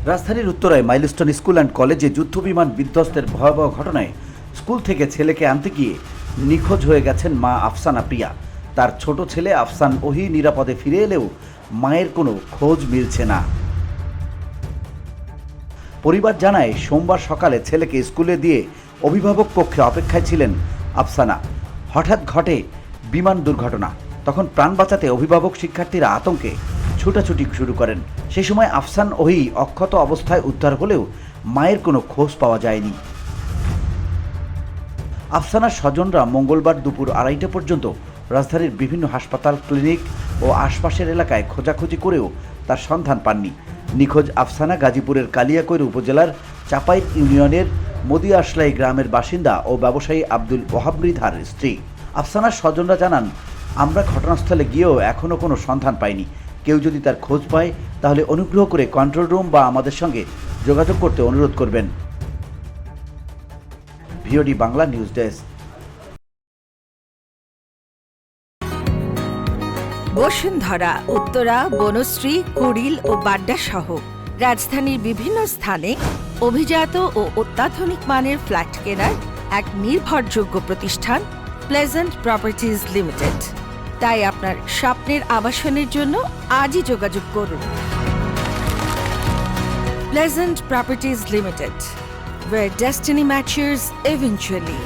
রাজধানীর উত্তরায় milestone school and কলেজে যুদ্ধবিমান বিধ্বস্তের ভয়াবহ ঘটনায় স্কুল থেকে ছেলেকে আনতে গিয়ে নিখোঁজ হয়ে গেছেন মা আফসানা প্রিয়া। তার ছোট ছেলে আফসান ওহি নিরাপদে ফিরে এলেও মায়ের কোনো খোঁজ মিলছে না। পরিবার জানায়, সোমবার সকালে ছেলেকে স্কুলে দিয়ে অভিভাবক পক্ষে অপেক্ষায় ছিলেন আফসানা। হঠাৎ ঘটে বিমান দুর্ঘটনা। তখন প্রাণ বাঁচাতে অভিভাবক শিক্ষার্থীরা আতঙ্কে ছুটাছুটি শুরু করেন। সেই সময় আফসান ওহি অক্ষত অবস্থায় উদ্ধার হলেও মায়ের কোনো খোঁজ পাওয়া যায়নি। আফসানার স্বজনরা মঙ্গলবার দুপুর 2:30 পর্যন্ত রাজধানীর বিভিন্ন হাসপাতাল, ক্লিনিক ও আশপাশের এলাকায় খোঁজাখুঁজি করেও তার সন্ধান পাননি। নিখোঁজ আফসানা গাজীপুরের কালিয়াকৈর উপজেলার চাপাই ইউনিয়নের মদিয়াশলাই গ্রামের বাসিন্দা ও ব্যবসায়ী আব্দুল ওয়াহাব মৃধার স্ত্রী। আফসানার স্বজনরা জানান, আমরা ঘটনাস্থলে গিয়েও এখনও কোনো সন্ধান পাইনি। কেউ যদি তার খোঁজ পায় তাহলে অনুগ্রহ করে কন্ট্রোল রুম বা আমাদের সঙ্গে যোগাযোগ করতে অনুরোধ করবেন। VOD Bangla news desk. Bashundhara, Uttara, Banasree, Kuril ও বাড্ডা সহ রাজধানীর বিভিন্ন স্থানে অভিজাত ও অত্যাধুনিক মানের ফ্ল্যাট কেনার এক নির্ভরযোগ্য প্রতিষ্ঠান প্লেজেন্ট প্রপার্টিজ লিমিটেড। তাই আপনার স্বপ্নের আবাসনের জন্য আজই যোগাযোগ করুন। Pleasant properties limited, where destiny matches eventually.